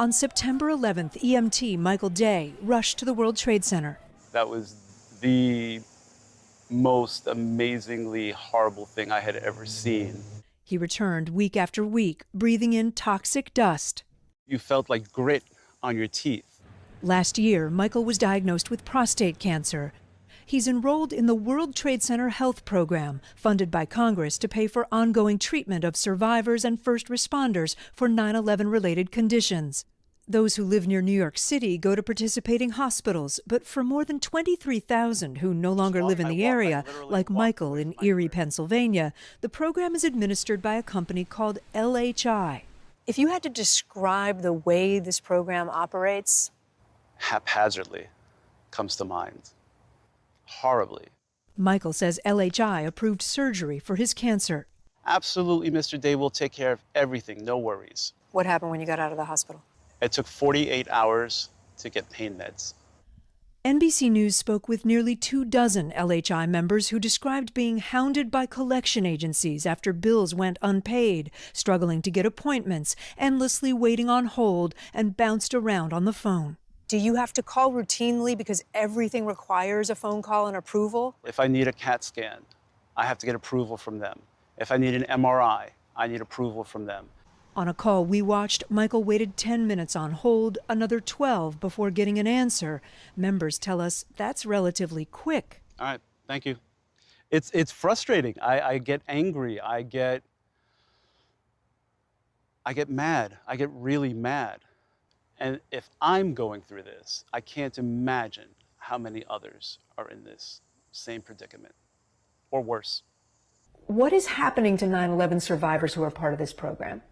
On September 11th, EMT Michael Day rushed to the World Trade Center. That was the most amazingly horrible thing I had ever seen. He returned week after week, breathing in toxic dust. You felt like grit on your teeth. Last year, Michael was diagnosed with prostate cancer. He's enrolled in the World Trade Center Health Program, funded by Congress to pay for ongoing treatment of survivors and first responders for 9/11-related conditions. Those who live near New York City go to participating hospitals, but for more than 23,000 who no longer live in the area, like Michael in Erie, Pennsylvania, the program is administered by a company called LHI. If you had to describe the way this program operates? Haphazardly comes to mind. Horribly. Michael says LHI approved surgery for his cancer. Absolutely, Mr. Day will take care of everything, no worries. What happened when you got out of the hospital? It took 48 hours to get pain meds. NBC News spoke with nearly 24 LHI members who described being hounded by collection agencies after bills went unpaid, struggling to get appointments, endlessly waiting on hold, and bounced around on the phone. Do you have to call routinely because everything requires a phone call and approval? If I need a CAT scan, I have to get approval from them. If I need an MRI, I need approval from them. On a call we watched, Michael waited 10 minutes on hold, another 12 before getting an answer. Members tell us that's relatively quick. All right, thank you. It's frustrating. I get angry. I get mad. I get really mad. And if I'm going through this, I can't imagine how many others are in this same predicament, or worse. What is happening to 9/11 survivors who are part of this program?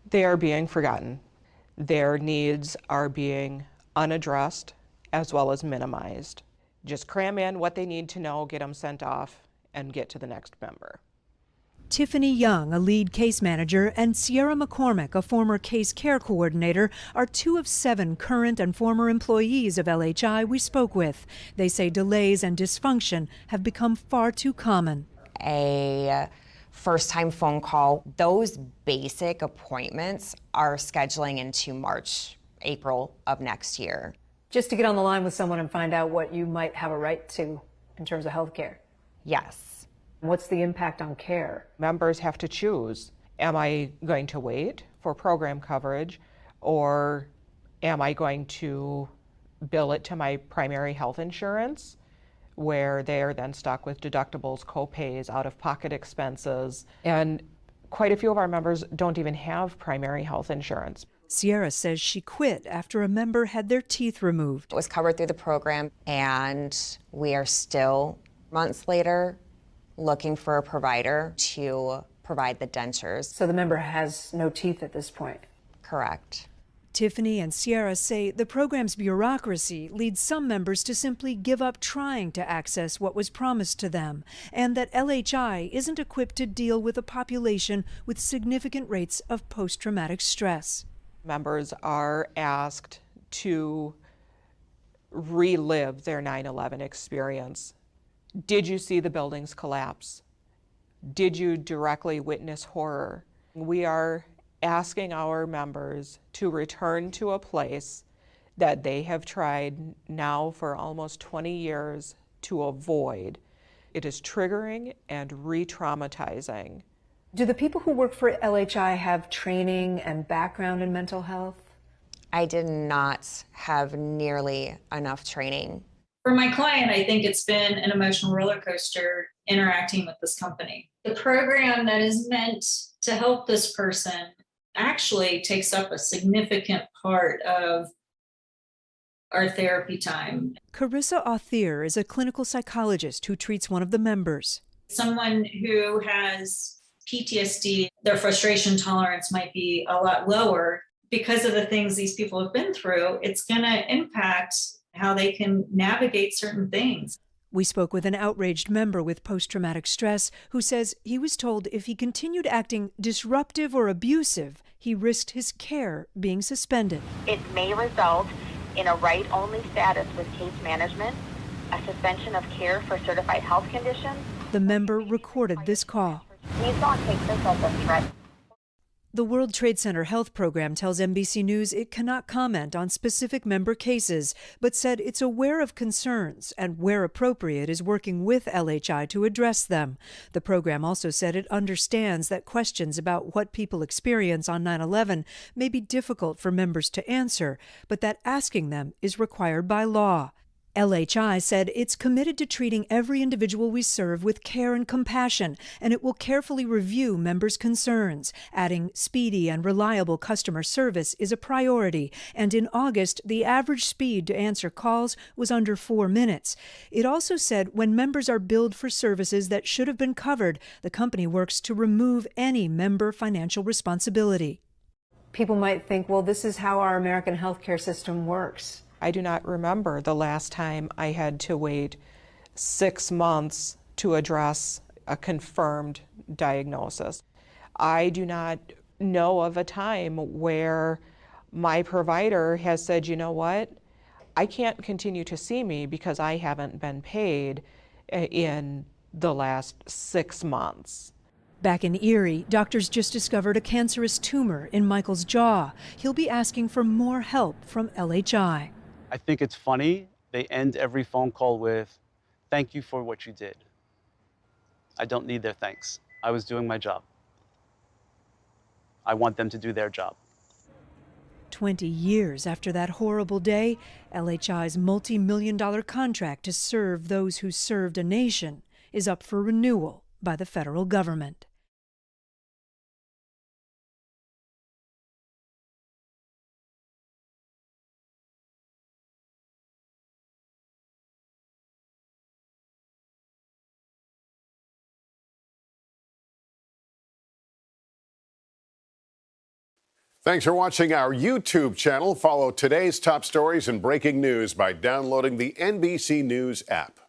They are being forgotten. Their needs are being unaddressed as well as minimized. Just cram in what they need to know, get them sent off, and get to the next member. Tiffany Young, a lead case manager, and Sierra McCormick, a former case care coordinator, are 2 of 7 current and former employees of LHI we spoke with. They say delays and dysfunction have become far too common. A first-time phone call, those basic appointments are scheduling into March, April of next year. Just to get on the line with someone and find out what you might have a right to in terms of health care? Yes. What's the impact on care? Members have to choose. Am I going to wait for program coverage, or am I going to bill it to my primary health insurance, where they are then stuck with deductibles, co-pays, out-of-pocket expenses, and quite a few of our members don't even have primary health insurance. Sierra says she quit after a member had their teeth removed. It was covered through the program, and we are still, months later, looking for a provider to provide the dentures. So the member has no teeth at this point? Correct. Tiffany and Sierra say the program's bureaucracy leads some members to simply give up trying to access what was promised to them, and that LHI isn't equipped to deal with a population with significant rates of post-traumatic stress. Members are asked to relive their 9/11 experience. Did you see the buildings collapse? Did you directly witness horror? We are asking our members to return to a place that they have tried now for almost 20 years to avoid. It is triggering and re-traumatizing. Do the people who work for LHI have training and background in mental health? I did not have nearly enough training. For my client, I think it's been an emotional roller coaster interacting with this company. The program that is meant to help this person actually takes up a significant part of our therapy time. Carissa Authir is a clinical psychologist who treats one of the members. Someone who has PTSD, their frustration tolerance might be a lot lower. Because of the things these people have been through, it's going to impact how they can navigate certain things. We spoke with an outraged member with post-traumatic stress who says he was told if he continued acting disruptive or abusive, he risked his care being suspended. It may result in a right-only status with case management, a suspension of care for certified health conditions. The member recorded this call. Please don't take this as a threat. The World Trade Center Health Program tells NBC News it cannot comment on specific member cases, but said it's aware of concerns and, where appropriate, is working with LHI to address them. The program also said it understands that questions about what people experience on 9/11 may be difficult for members to answer, but that asking them is required by law. LHI said it's committed to treating every individual we serve with care and compassion, and it will carefully review members' concerns, adding speedy and reliable customer service is a priority, and in August, the average speed to answer calls was under 4 minutes. It also said when members are billed for services that should have been covered, the company works to remove any member financial responsibility. People might think, well, this is how our American healthcare system works. I do not remember the last time I had to wait 6 months to address a confirmed diagnosis. I do not know of a time where my provider has said, you know what, I can't continue to see me because I haven't been paid in the last 6 months. Back in Erie, doctors just discovered a cancerous tumor in Michael's jaw. He'll be asking for more help from LHI. I think it's funny. They end every phone call with, "Thank you for what you did." I don't need their thanks. I was doing my job. I want them to do their job. 20 years after that horrible day, LHI's multi-million-dollar contract to serve those who served a nation is up for renewal by the federal government. Thanks for watching our YouTube channel. Follow today's top stories and breaking news by downloading the NBC News app.